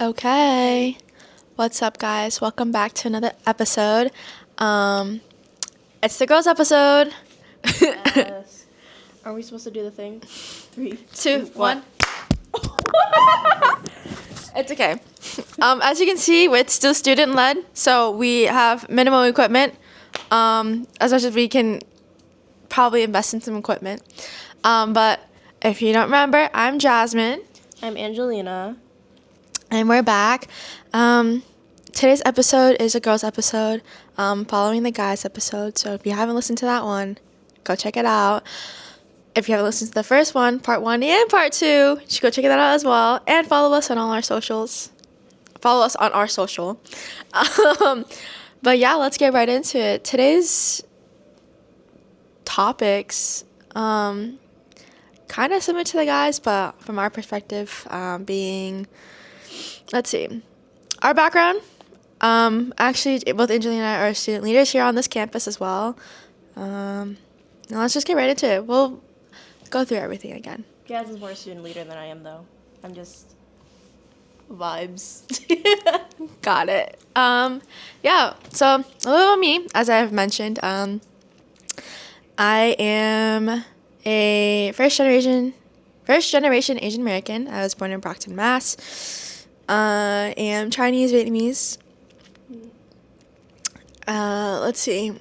Okay. What's up, guys? Welcome back to another episode. It's the girls episode. Yes. Are we supposed to do the thing? 3, 2, 1. It's okay. As you can see, it's still student-led, so we have minimum equipment. As much as we can probably invest in some equipment. But if you don't remember, I'm Jasmine. I'm Angelina. And we're back. Today's episode is a girls episode, following the guys episode. So if you haven't listened to that one, go check it out. If you haven't listened to the first one, part 1 and part 2, you should go check that out as well. And follow us on all our socials. Follow us on our social. But yeah, let's get right into it. Today's topics, kind of similar to the guys, but from our perspective, being... Let's see. Our background, actually, both Angelina and I are student leaders here on this campus as well. Now let's just get right into it. We'll go through everything again. Jazz is more a student leader than I am, though. I'm just vibes. Got it. Yeah, so a little about me, as I've mentioned. I am a first generation Asian American. I was born in Brockton, Mass. Am Chinese Vietnamese. Let's see.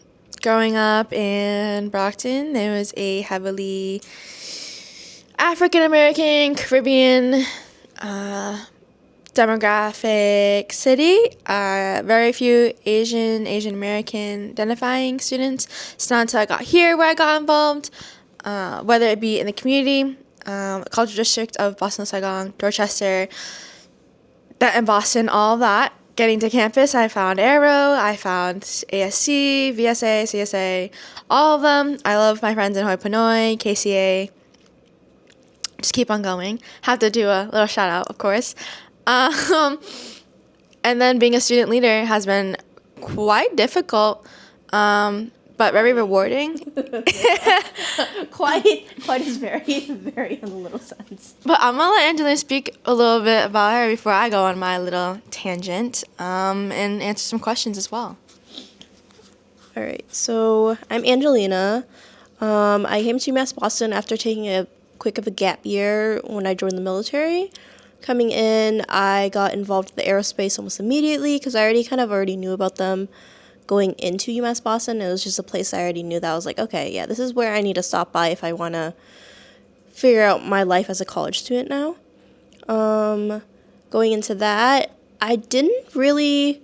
Growing up in Brockton, there was a heavily African American, Caribbean demographic city. Very few Asian American identifying students. It's not until I got here where I got involved, whether it be in the community, cultural district of Boston, Saigon, Dorchester, that in Boston, all of that. Getting to campus, I found Aero, I found ASC, VSA, CSA, all of them. I love my friends in Hoi Ponoy, KCA. Just keep on going. Have to do a little shout out, of course. And then being a student leader has been quite difficult, but very rewarding. Quite is very, very in a little sense. But I'm going to let Angelina speak a little bit about her before I go on my little tangent, and answer some questions as well. All right, so I'm Angelina. I came to UMass Boston after taking a quick of a gap year when I joined the military. Coming in, I got involved with the aerospace almost immediately because I already knew about them. Going into UMass Boston, it was just a place I already knew that I was like, okay, yeah, this is where I need to stop by if I want to figure out my life as a college student now. Going into that, I didn't really,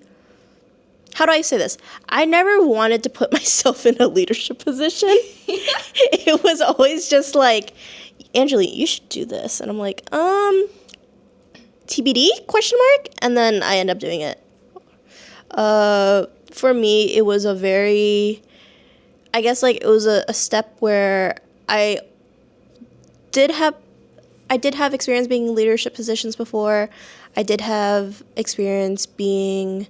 how do I say this? I never wanted to put myself in a leadership position. It was always just like, Angela, you should do this. And I'm like, TBD, ? And then I end up doing it. For me, it was a very, I guess, like, it was a step where I did have experience being in leadership positions before. I did have experience being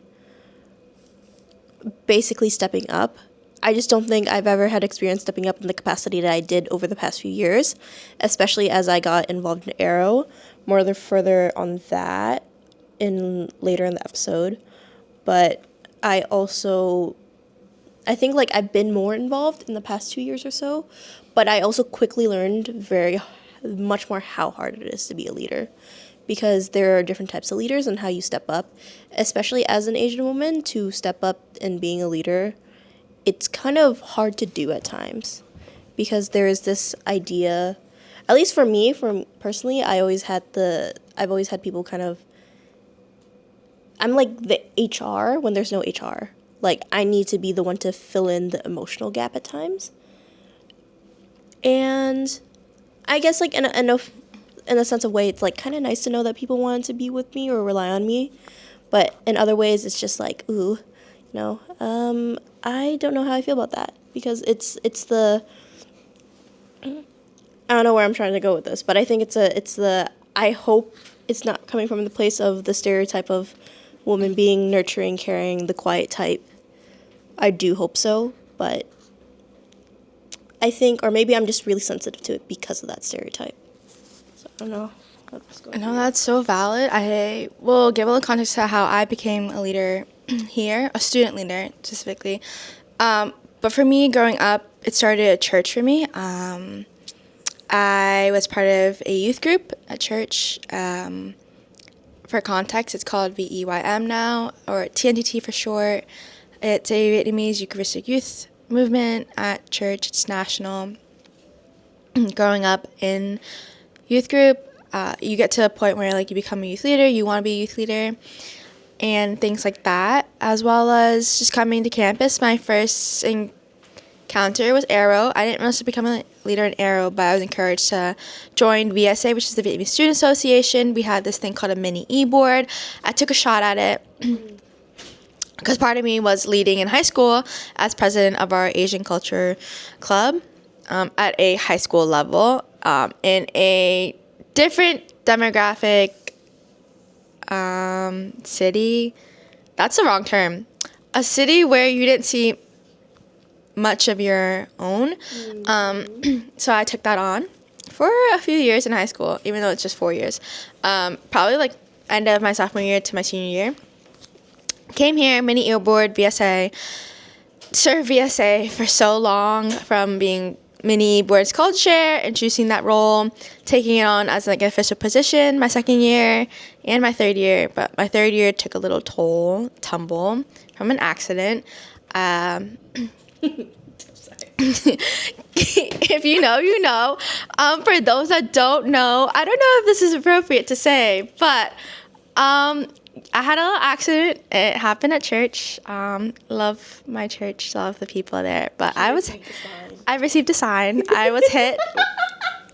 basically stepping up. I just don't think I've ever had experience stepping up in the capacity that I did over the past few years, especially as I got involved in Aero. Further on that later in the episode. But I think, like, I've been more involved in the past 2 years or so, but I also quickly learned very much more how hard it is to be a leader, because there are different types of leaders and how you step up, especially as an Asian woman. To step up and being a leader, it's kind of hard to do at times, because there is this idea, at least for me, personally, I've always had people kind of, I'm like the HR when there's no HR. Like, I need to be the one to fill in the emotional gap at times. And I guess, like, in a sense of way, it's, like, kind of nice to know that people want to be with me or rely on me. But in other ways, it's just like, ooh, I don't know how I feel about that. Because it's the, I don't know where I'm trying to go with this, but I think I hope it's not coming from the place of the stereotype of woman being nurturing, caring, the quiet type. I do hope so, but I think, or maybe I'm just really sensitive to it because of that stereotype. So I don't know. No, that's so valid. I will give a little context to how I became a leader here, a student leader specifically. But for me, growing up, it started at church for me. I was part of a youth group at church. For context, it's called VEYM now, or TNTT for short. It's a Vietnamese Eucharistic youth movement at church. It's national. Growing up in youth group, you get to a point where like you become a youth leader, you want to be a youth leader, and things like that, as well as just coming to campus. My first encounter was Arrow. I didn't really become a leader in Arrow, but I was encouraged to join VSA, which is the Vietnamese Student Association. We had this thing called a mini e-board. I took a shot at it because part of me was leading in high school as president of our Asian Culture Club at a high school level in a different demographic city. That's the wrong term. A city where you didn't see much of your own. So I took that on for a few years in high school, even though it's just 4 years. Probably like end of my sophomore year to my senior year. Came here, mini e-board, VSA. Served VSA for so long, from being mini boards called chair, introducing that role, taking it on as like an official position my second year and my third year. But my third year took a little tumble from an accident. If you know, you know. For those that don't know, I don't know if this is appropriate to say, but I had a little accident. It happened at church. Love my church, love the people there. But I received a sign. I was hit.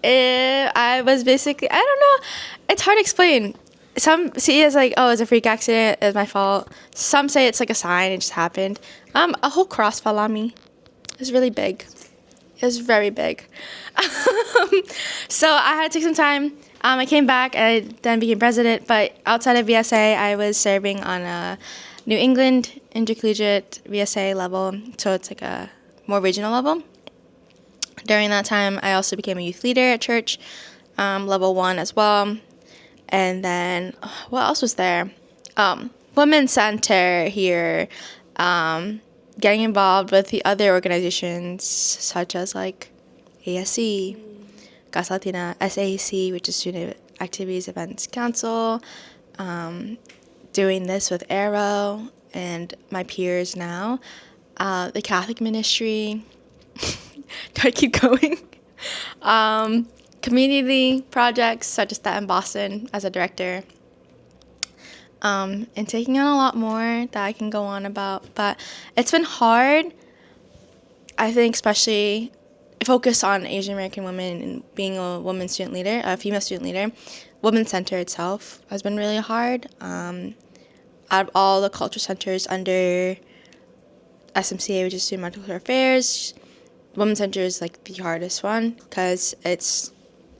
I was basically, I don't know. It's hard to explain. Some see it as like, oh, it's a freak accident. It was my fault. Some say it's like a sign. It just happened. A whole cross fell on me. It was really big. It was very big. So I had to take some time. I came back and I then became president. But outside of VSA, I was serving on a New England intercollegiate VSA level. So it's like a more regional level. During that time, I also became a youth leader at church, level 1 as well. And then, what else was there? Women's Center here, getting involved with the other organizations such as like ASC, Casa Latina, SAC, which is Student Activities Events Council, doing this with Arrow and my peers now, the Catholic ministry. Do I keep going? Community projects such as that in Boston as a director. And taking on a lot more that I can go on about. But it's been hard, I think, especially focus on Asian American women and being a woman student leader, a female student leader. Women's Center itself has been really hard. Out of all the culture centers under SMCA, which is Student Multicultural Affairs, Women's Center is like the hardest one because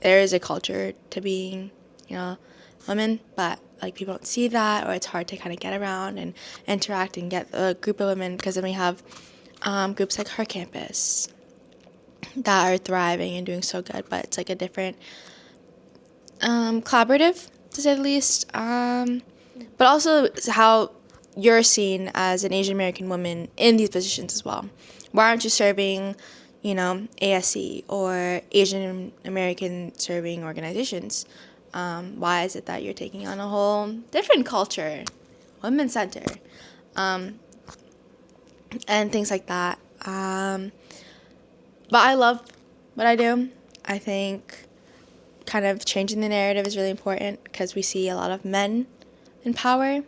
there is a culture to being, women, but like people don't see that, or it's hard to kind of get around and interact and get a group of women, because then we have groups like Her Campus that are thriving and doing so good, but it's like a different collaborative, to say the least, but also how you're seen as an Asian American woman in these positions as well. Why aren't you serving, ASC or Asian American serving organizations? Why is it that you're taking on a whole different culture, Women's Center, and things like that? But I love what I do. I think kind of changing the narrative is really important because we see a lot of men in power.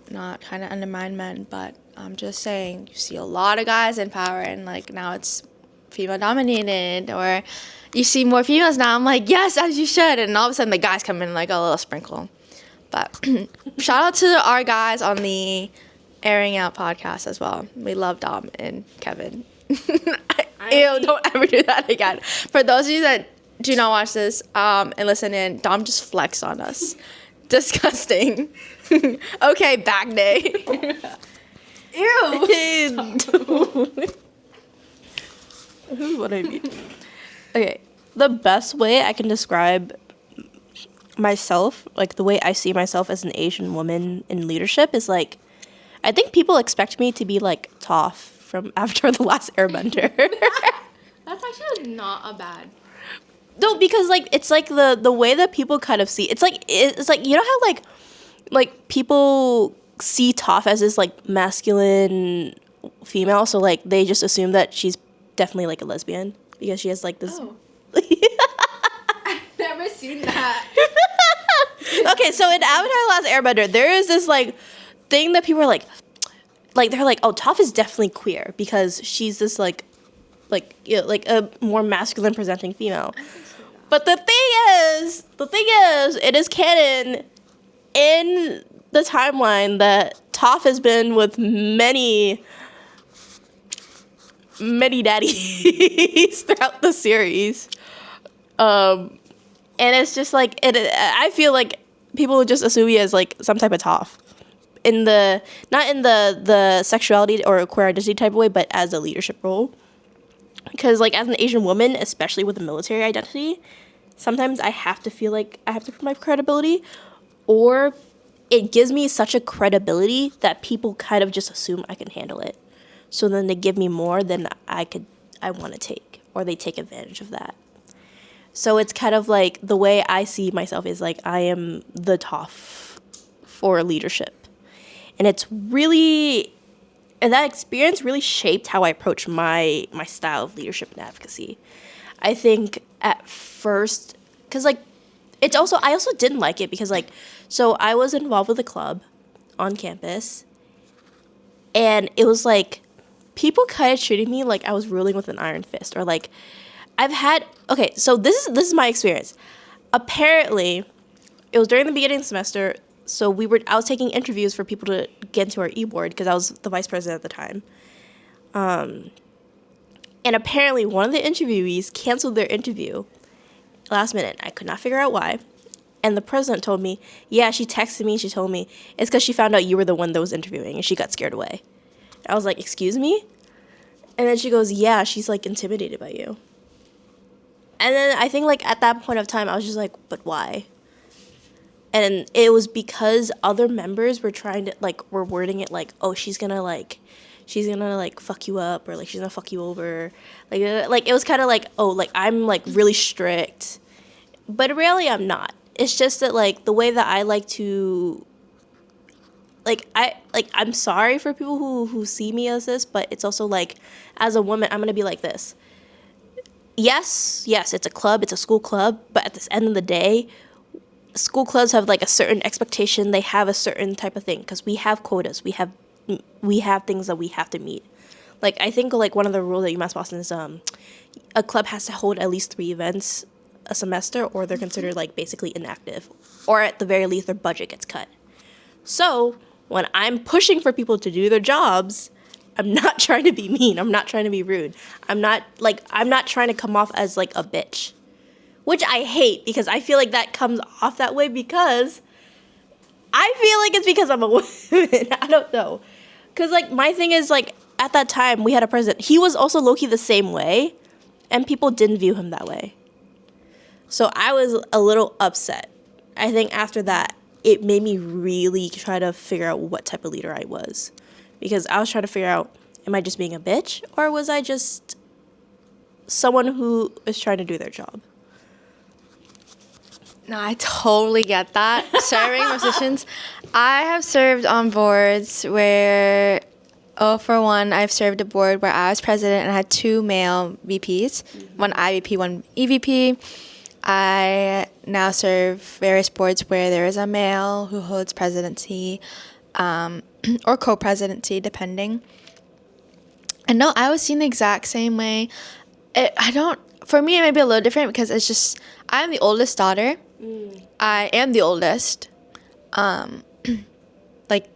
Not kind of undermine men, but I'm just saying you see a lot of guys in power, and like now it's female dominated, or you see more females now. I'm like, yes, as you should, and all of a sudden the guys come in like a little sprinkle. But shout out to our guys on the Airing Out podcast as well. We love Dom and Kevin. Ew, don't ever do that again. For those of you that do not watch this and listen in, Dom just flexed on us. Disgusting. Okay, back day. Ew. This is what I mean. Okay, the best way I can describe myself, like the way I see myself as an Asian woman in leadership is like, I think people expect me to be like Toph from After the Last Airbender. That's actually not a bad. No, because like it's like the way that people kind of see it's like, you know how like people see Toph as this like masculine female, so like they just assume that she's definitely like a lesbian because she has like this. Oh. I've never seen that. Okay, so in Avatar: The Last Airbender, there is this like thing that people are like they're like, oh, Toph is definitely queer because she's this like you know, like a more masculine presenting female. But the thing is, it is canon in the timeline that Toph has been with many daddies throughout the series. And it's just like, I feel like people would just assume me as like some type of Toph. Not in the sexuality or queer identity type of way, but as a leadership role. Because like as an Asian woman, especially with a military identity, sometimes I have to feel like I have to prove my credibility, or it gives me such a credibility that people kind of just assume I can handle it. So then they give me more than I want to take, or they take advantage of that. So it's kind of like the way I see myself is like I am the Toph for leadership. And it's really, and that experience really shaped how I approach my style of leadership and advocacy. I think at first, because like, I also didn't like it because like, so I was involved with a club on campus, and it was like, people kind of treated me like I was ruling with an iron fist, or like, okay, so this is my experience. Apparently, it was during the beginning of the semester, so I was taking interviews for people to get into our e-board because I was the vice president at the time. And apparently one of the interviewees canceled their interview last minute. I could not figure out why. And the president told me, yeah, she texted me, she told me, it's because she found out you were the one that was interviewing and she got scared away. I was like, excuse me? And then she goes, yeah, she's like intimidated by you. And then I think like at that point of time, I was just like, but why? And it was because other members were trying to were wording it like, oh, she's gonna fuck you up, or like she's gonna fuck you over. Like it was kind of like, oh, like I'm like really strict. But really I'm not. It's just that like the way that I like to I'm sorry for people who see me as this, but it's also like as a woman I'm gonna be like this. Yes, it's a club, it's a school club, but at the end of the day, school clubs have like a certain expectation. They have a certain type of thing because we have quotas. We have things that we have to meet. Like I think like one of the rules at UMass Boston is a club has to hold at least 3 events a semester, or they're considered like basically inactive, or at the very least their budget gets cut. So when I'm pushing for people to do their jobs, I'm not trying to be mean. I'm not trying to be rude. I'm not trying to come off as like a bitch. Which I hate because I feel like that comes off that way because I feel like it's because I'm a woman. I don't know. Because like my thing is like at that time we had a president. He was also low-key the same way, and people didn't view him that way. So I was a little upset. I think after that, it made me really try to figure out what type of leader I was. Because I was trying to figure out, am I just being a bitch? Or was I just someone who is trying to do their job? No, I totally get that. Serving positions. I have served on boards where, for one, I've served a board where I was president and I had 2 male VPs, one IVP, one EVP. I now serve various boards where there is a male who holds presidency, or co-presidency, depending. And no, I was seen the exact same way. For me, it may be a little different because it's just, I'm the oldest daughter. I am the oldest,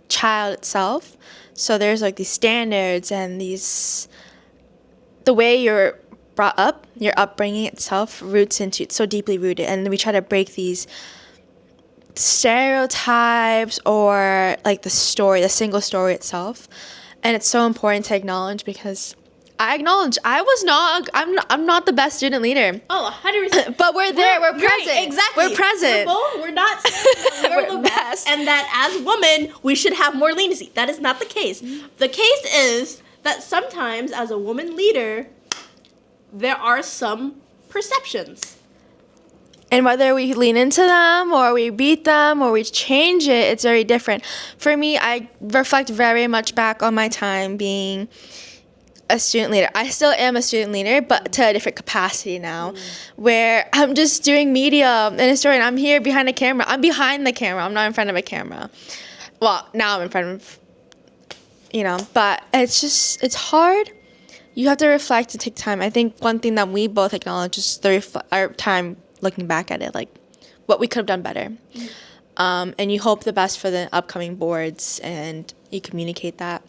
child itself. So there's like these standards and the way you're brought up, your upbringing itself roots into, it's so deeply rooted. And we try to break these stereotypes or like the single story itself. And it's so important to acknowledge because I acknowledge I'm not the best student leader. Oh, 100%. But we're there. We're present. Right, exactly. We're present. We're not saying that we're the best and that as women we should have more leniency. That is not the case. The case is that sometimes as a woman leader, there are some perceptions. And whether we lean into them or we beat them or we change it, it's very different. For me, I reflect very much back on my time being a student leader. I still am a student leader, but to a different capacity now, where I'm just doing media and a story, and I'm here behind a camera. I'm behind the camera. I'm not in front of a camera. Well, now I'm in front of, but it's hard. You have to reflect and take time. I think one thing that we both acknowledge is our time looking back at it, like what we could have done better. And you hope the best for the upcoming boards, and you communicate that.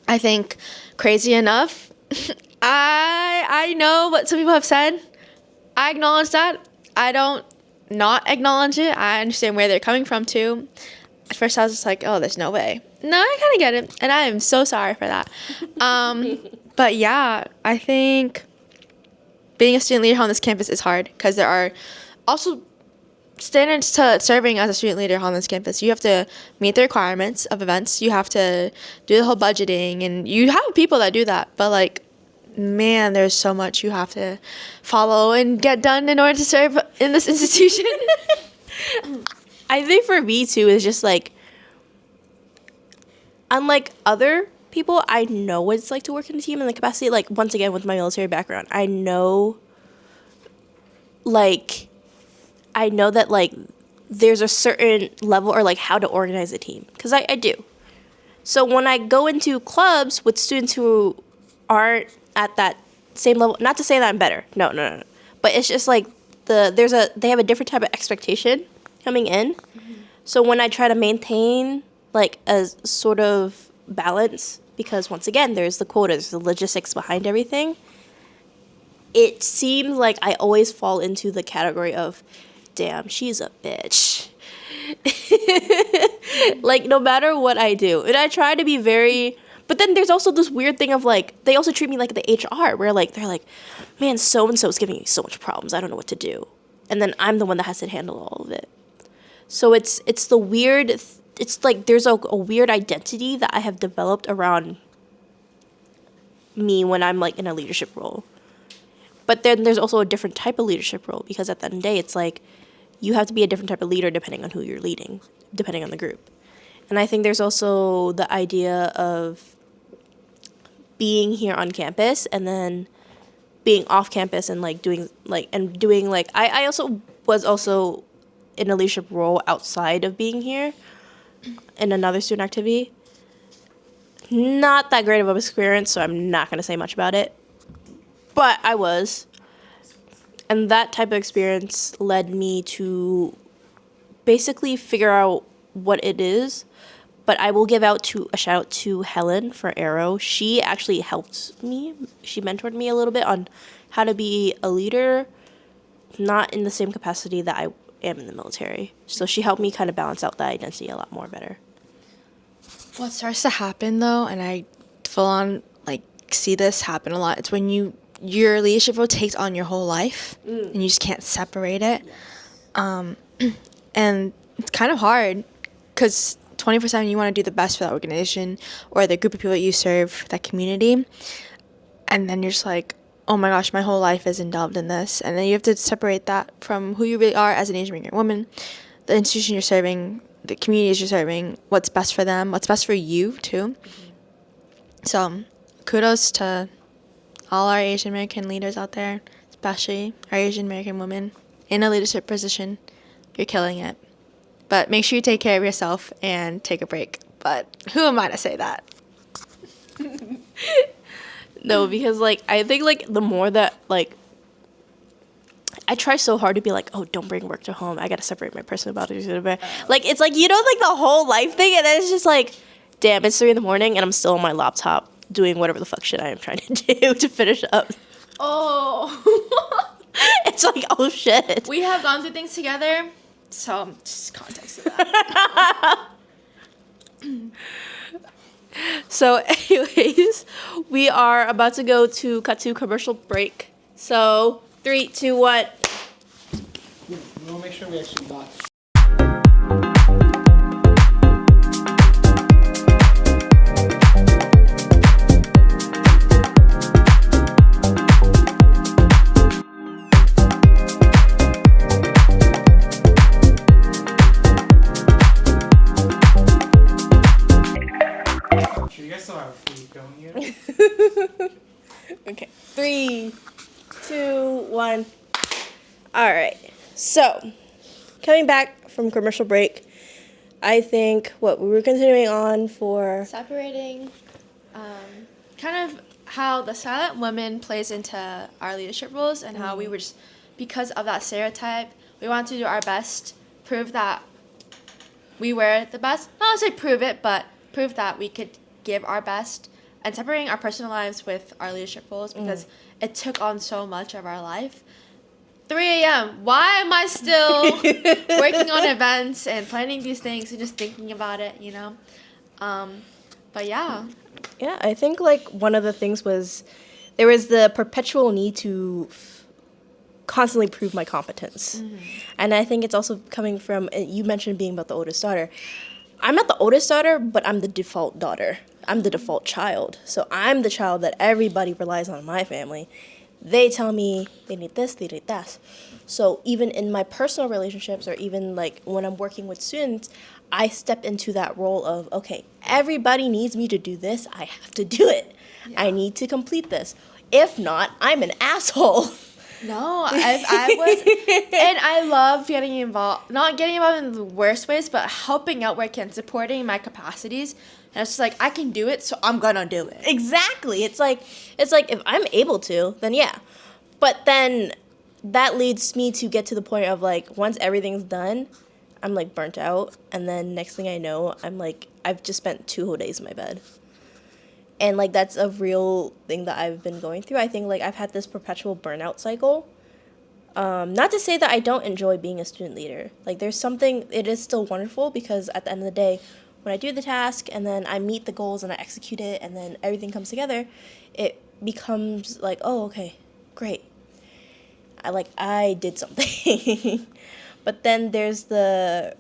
I think, crazy enough, I know what some people have said. I acknowledge that. I don't not acknowledge it. I understand where they're coming from, too. At first, I was just like, oh, there's no way. No, I kind of get it, and I am so sorry for that. But, yeah, I think being a student leader on this campus is hard because there are also standards to serving as a student leader on this campus. You have to meet the requirements of events. You have to do the whole budgeting, and you have people that do that. But, like, man, there's so much you have to follow and get done in order to serve in this institution. I think for me, too, is just, like, unlike other people, I know what it's like to work in a team in the capacity, like, once again, with my military background, I know that, like, there's a certain level or, like, how to organize a team. Because I do. So when I go into clubs with students who aren't at that same level, not to say that I'm better. No. But it's just, like, they have a different type of expectation coming in. Mm-hmm. So when I try to maintain, like, a sort of balance, because once again, there's the quotas, the logistics behind everything, it seems like I always fall into the category of, damn, she's a bitch. Like, no matter what I do. And I try to be very, but then there's also this weird thing of, like, they also treat me like the HR, where, like, they're like, man, so-and-so is giving me so much problems, I don't know what to do. And then I'm the one that has to handle all of it. So it's the weird, it's like there's a weird identity that I have developed around me when I'm, like, in a leadership role. But then there's also a different type of leadership role, because at the end of the day, it's like you have to be a different type of leader depending on who you're leading, depending on the group. And I think there's also the idea of being here on campus and then being off campus and, like, doing I also was also in a leadership role outside of being here in another student activity. Not that great of an experience, so I'm not going to say much about it. But I was. And that type of experience led me to basically figure out what it is. But I will give a shout out to Helen for Arrow. She actually helped me. She mentored me a little bit on how to be a leader, not in the same capacity that I am in the military. So she helped me kind of balance out that identity a lot more better. What starts to happen, though, and I full on, like, see this happen a lot, it's when your leadership role takes on your whole life, and you just can't separate it. Yes. And it's kind of hard, because 24/7 you want to do the best for that organization or the group of people that you serve, that community. And then you're just like, oh my gosh, my whole life is indulged in this. And then you have to separate that from who you really are as an Asian American woman, the institution you're serving, the communities you're serving, what's best for them, what's best for you, too. Mm-hmm. So kudos to all our Asian American leaders out there, especially our Asian American women in a leadership position. You're killing it. But make sure you take care of yourself and take a break. But who am I to say that? No, because, like, I think, like, the more that, like, I try so hard to be like, oh, don't bring work to home. I got to separate my personal boundaries. Like, it's like, like, the whole life thing. And then it's just like, damn, it's 3 a.m. and I'm still on my laptop doing whatever the fuck shit I am trying to do to finish up. Oh. It's like, oh, shit. We have gone through things together. So, just context of that. So, anyways, we are about to cut to commercial break. So, 3, 2, 1. We want to make sure we actually got. Sure, you guys still have food going here? Okay, 3, 2, 1. All right. So, coming back from commercial break, I think what we were continuing on for. Separating kind of how the silent woman plays into our leadership roles and how we were just, because of that stereotype, we wanted to do our best, prove that we were the best. Not say prove it, but prove that we could give our best, and separating our personal lives with our leadership roles because it took on so much of our life. 3 a.m. Why am I still working on events and planning these things and just thinking about it, you know? But yeah. Yeah, I think like one of the things was there was the perpetual need to constantly prove my competence. And I think it's also coming from, you mentioned being about the oldest daughter. I'm not the oldest daughter, but I'm the default daughter. I'm the default child. So I'm the child that everybody relies on in my family. They tell me they need this, they need that. So even in my personal relationships or even like when I'm working with students, I step into that role of, okay, everybody needs me to do this. I have to do it. Yeah. I need to complete this. If not, I'm an asshole. No, I was, and I love getting involved, not getting involved in the worst ways, but helping out where I can, supporting my capacities. And it's just like, I can do it, so I'm gonna do it. Exactly. It's like if I'm able to, then yeah. But then that leads me to get to the point of like once everything's done, I'm like burnt out, and then next thing I know, I'm like I've just spent 2 whole days in my bed. And like that's a real thing that I've been going through. I think like I've had this perpetual burnout cycle. Not to say that I don't enjoy being a student leader. Like there's something, it is still wonderful because at the end of the day, when I do the task and then I meet the goals and I execute it and then everything comes together, it becomes like, oh, okay, great. I did something. But then there's the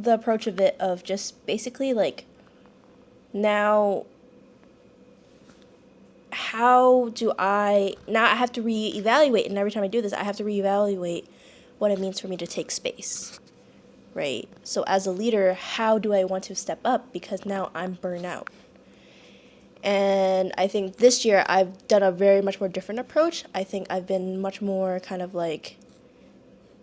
approach of it of just basically like, now how do I have to reevaluate, and every time I do this, I have to reevaluate what it means for me to take space, right? So as a leader, how do I want to step up because now I'm burnt out? And I think this year I've done a very much more different approach. I think I've been much more kind of like,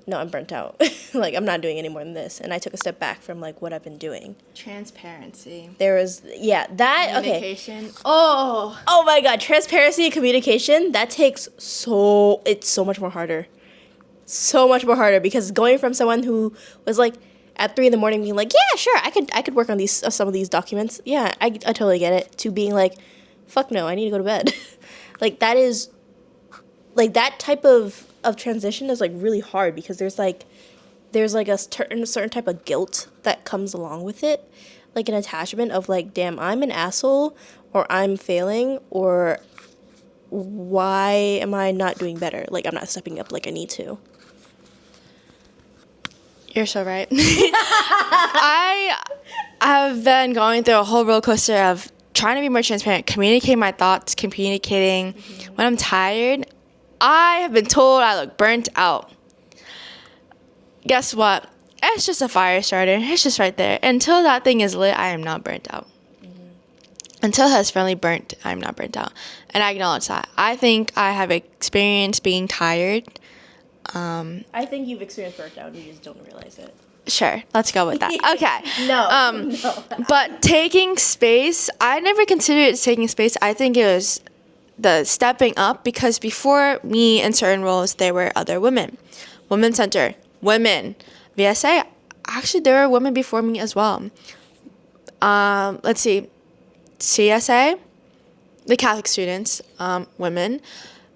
no, I'm burnt out. Like, I'm not doing any more than this. And I took a step back from, like, what I've been doing. Transparency. There was, yeah, that, okay. Communication. Oh, my God, transparency and communication, that takes it's so much more harder. So much more harder, because going from someone who was, like, at 3 a.m. being like, yeah, sure, I could work on some of these documents. Yeah, I totally get it. To being like, fuck no, I need to go to bed. Like, that is, like, that type of transition is like really hard because there's like a certain type of guilt that comes along with it, like an attachment of like, damn, I'm an asshole, or I'm failing, or why am I not doing better? Like, I'm not stepping up like I need to. you're so right. I have been going through a whole roller coaster of trying to be more transparent, communicating my thoughts, communicating when I'm tired. I have been told I look burnt out. Guess what? It's just a fire starter. It's just right there. Until that thing is lit, I am not burnt out. Until it has finally burnt, I'm not burnt out. And I acknowledge that. I think I have experienced being tired. I think you've experienced burnt out and you just don't realize it. Sure, let's go with that. Okay. No. But taking space, I never considered it taking space. I think it was the stepping up, because before me in certain roles, there were other women. Women's Center, women. VSA, actually, there were women before me as well. Let's see. CSA, the Catholic students, women.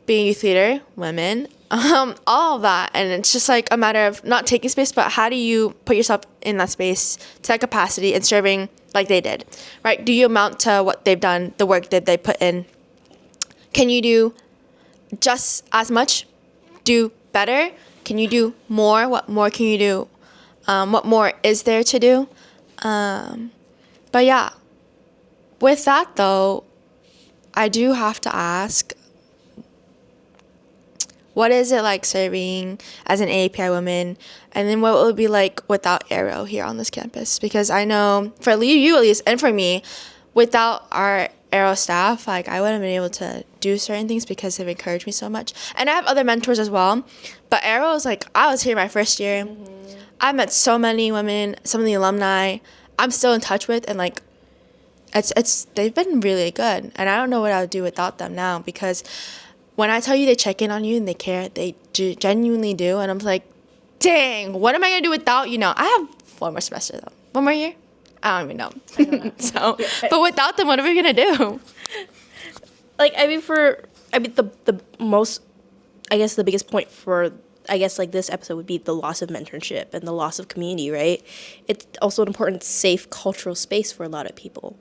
Being a youth leader, women. all of that. And it's just like a matter of not taking space, but how do you put yourself in that space to that capacity and serving like they did, right? Do you amount to what they've done, the work that they put in? Can you do just as much? Do better? Can you do more? What more can you do? What more is there to do? But yeah, with that though, I do have to ask, what is it like serving as an AAPI woman? And then what will it be like without Aero here on this campus? Because I know for you at least, and for me, without our Aero staff, like I wouldn't have been able to do certain things because they've encouraged me so much. And I have other mentors as well. But Aero is like, I was here my first year. Mm-hmm. I met so many women, some of the alumni I'm still in touch with, and like they've been really good. And I don't know what I would do without them now, because when I tell you they check in on you and they care, they genuinely do. And I'm like, dang, what am I going to do without you now? I have one more semester, though. One more year? I don't even know. I don't know. So, yeah, but without them, what are we going to do? Like, the most, I guess the biggest point for, I guess, like, this episode would be the loss of mentorship and the loss of community, right? It's also an important, safe cultural space for a lot of people.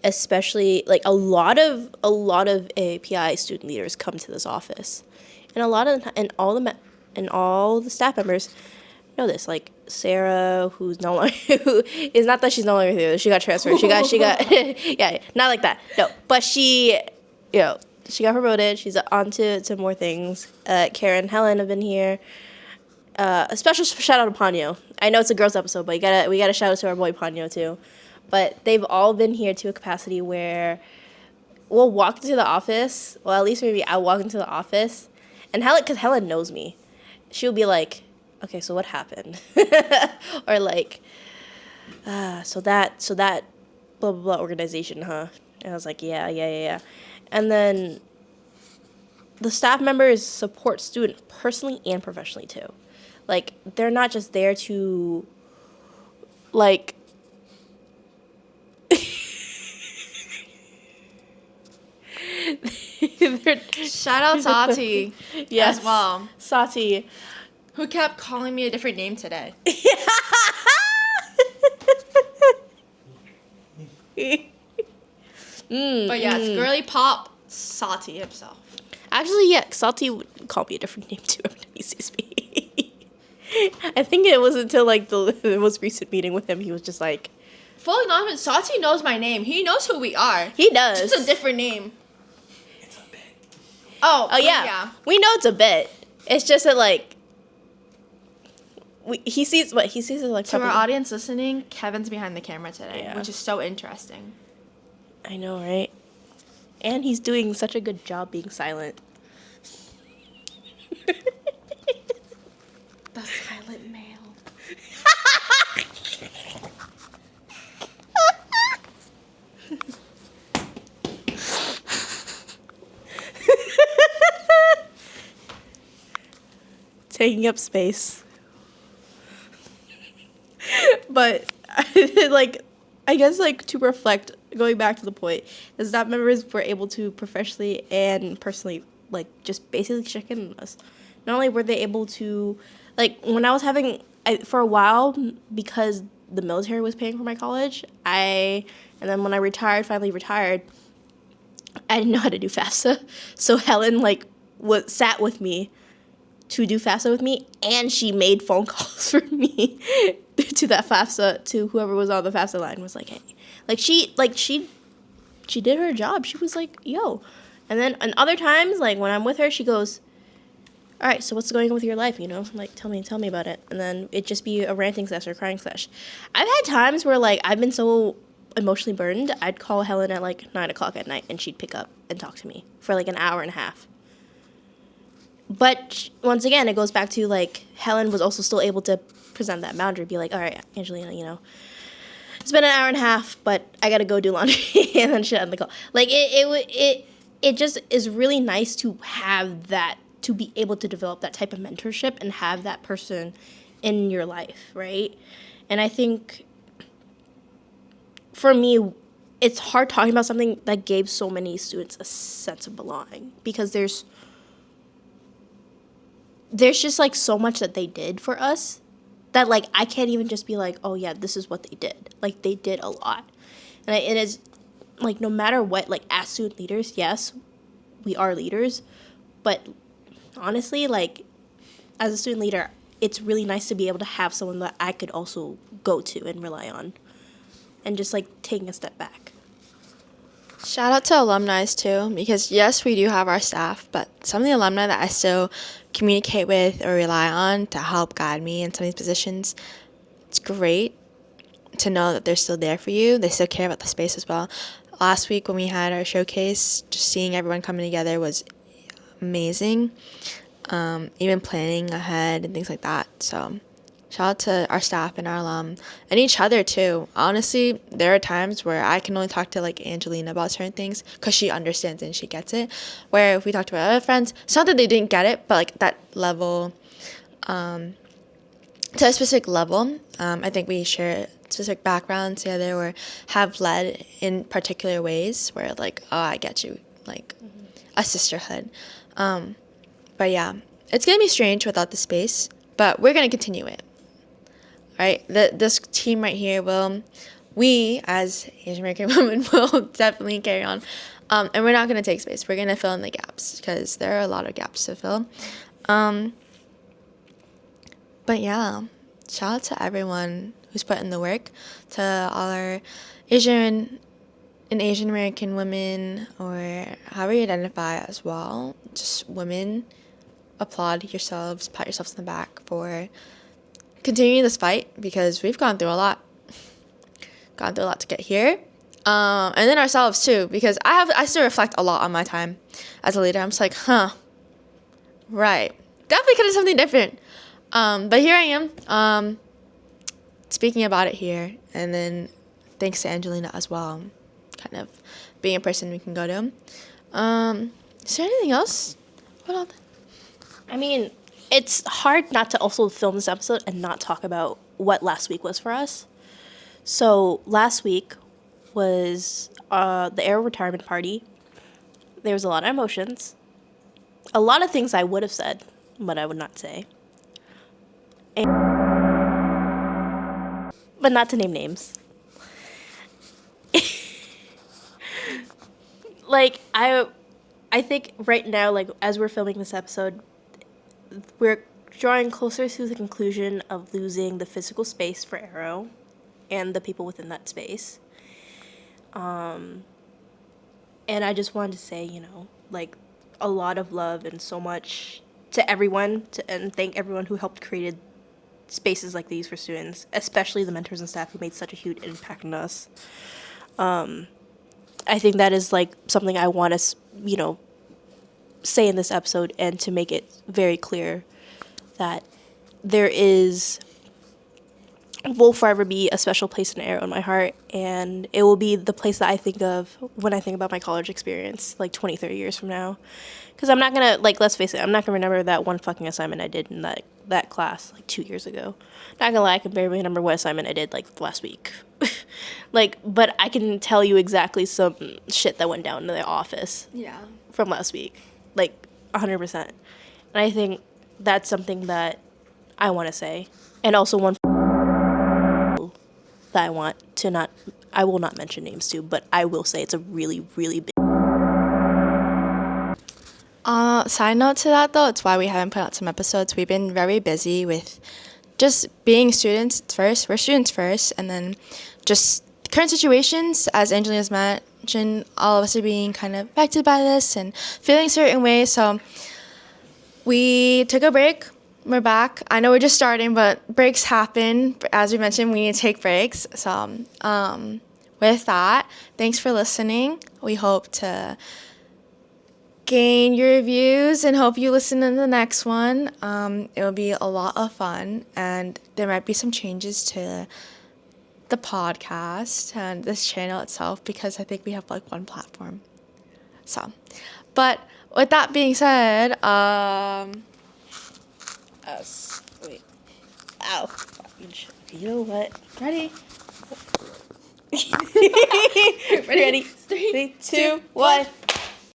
Especially, like, a lot of AAPI student leaders come to this office, and all the staff members know this. Like Sarah, who is not that she's no longer here. She got transferred. She got yeah, not like that. No, but she got promoted. She's on to more things. Karen, Helen have been here. A special shout out to Ponyo. I know it's a girls episode, but we gotta shout out to our boy Ponyo too. But they've all been here to a capacity where we'll walk into the office. Well, at least maybe I'll walk into the office. And because Helen knows me, she'll be like, okay, so what happened? Or like, so that blah, blah, blah organization, huh? And I was like, yeah. And then the staff members support students personally and professionally too. Like, they're not just there to, like, shout out Sati as well. Sati, who kept calling me a different name today. But yes, girly pop Sati himself. Actually, yeah, Sati would call me a different name too every time he sees me. I think it was until like the most recent meeting with him, he was just like, fully acknowledgement, Sati knows my name. He knows who we are. He does. It's just a different name. It's a bit. Oh yeah. We know it's a bit. It's just that like he sees it like. To our audience listening, Kevin's behind the camera today, which is so interesting. I know, right? And he's doing such a good job being silent. The silent male. Taking up space. But like, I guess like to reflect, going back to the point, the staff members were able to professionally and personally like just basically check in on us. Not only were they able to, like, when I was for a while, because the military was paying for my college, and then when I finally retired, I didn't know how to do FAFSA. So Helen like sat with me to do FAFSA with me, and she made phone calls for me to that FAFSA, to whoever was on the FAFSA line, was like, hey, she did her job. She was like, yo. And then and other times, like when I'm with her, she goes, all right, so what's going on with your life, you know? Like, tell me about it. And then it'd just be a ranting session or crying session. I've had times where, like, I've been so emotionally burdened, I'd call Helen at, like, 9 o'clock at night, and she'd pick up and talk to me for, like, an hour and a half. But, once again, it goes back to, like, Helen was also still able to present that boundary, be like, all right, Angelina, you know, it's been an hour and a half, but I gotta go do laundry, and then she'd end the call. Like, it just is really nice to have that, to be able to develop that type of mentorship and have that person in your life, right? And I think for me, it's hard talking about something that gave so many students a sense of belonging, because there's there's just, like, so much that they did for us that, like, I can't even just be like, oh, yeah, this is what they did. Like, they did a lot. And it is, like, no matter what, like, as student leaders, yes, we are leaders. But honestly, like, as a student leader, it's really nice to be able to have someone that I could also go to and rely on. And just, like, taking a step back. Shout out to alumni too, because yes, we do have our staff, but some of the alumni that I still communicate with or rely on to help guide me in some of these positions, it's great to know that they're still there for you. They still care about the space as well. Last week when we had our showcase, just seeing everyone coming together was amazing. Even planning ahead and things like that. So shout out to our staff and our alum and each other too. Honestly, there are times where I can only talk to like Angelina about certain things because she understands and she gets it. Where if we talk to our other friends, it's not that they didn't get it, but like that level, to a specific level. I think we share specific backgrounds together or have led in particular ways where like, oh, I get you, like a sisterhood. But yeah, it's going to be strange without the space, but we're going to continue it. Right? This team right here we as Asian American women will definitely carry on. And we're not going to take space. We're going to fill in the gaps because there are a lot of gaps to fill. But yeah, shout out to everyone who's put in the work, to all our Asian and Asian American women, or however you identify as well, just women. Applaud yourselves, pat yourselves on the back for continuing this fight because we've gone through a lot. Gone through a lot to get here. And then ourselves too, because I still reflect a lot on my time as a leader. I'm just like, right. Definitely could have something different. But here I am, speaking about it here. And then thanks to Angelina as well, kind of being a person we can go to. Is there anything else? What else? I mean, it's hard not to also film this episode and not talk about what last week was for us. So last week was the Arrow retirement party. There was a lot of emotions. A lot of things I would have said, but I would not say. But not to name names. Like, I think right now, like, as we're filming this episode, we're drawing closer to the conclusion of losing the physical space for Arrow and the people within that space. And I just wanted to say, you know, like, a lot of love and so much to everyone, and thank everyone who helped create spaces like these for students, especially the mentors and staff who made such a huge impact on us. I think that is, like, something I want to, you know, say in this episode, and to make it very clear that there will forever be a special place in Arrow in my heart, and it will be the place that I think of when I think about my college experience, like 20, 30 years from now. Because I'm not going to, like, let's face it, I'm not going to remember that one fucking assignment I did in that class, like, 2 years ago. Not going to lie, I can barely remember what assignment I did, like, last week. Like, but I can tell you exactly some shit that went down in the office. Yeah. From last week. Like, 100%. And I think that's something that I want to say. And also one that I want to I will not mention names to, but I will say it's a really, really big. Side note to that though, it's why we haven't put out some episodes. We've been very busy with just being students first. We're students first, and then just current situations, as Angelina's mentioned, all of us are being kind of affected by this and feeling certain ways. So we took a break. We're back. I know we're just starting, but breaks happen. As we mentioned, we need to take breaks. So with that, thanks for listening. We hope to gain your reviews and hope you listen to the next one. It will be a lot of fun, and there might be some changes to the podcast and this channel itself, because I think we have like one platform. So, but with that being said, Wait. Ow. You know what? ready? Ready? 3, 2, 1.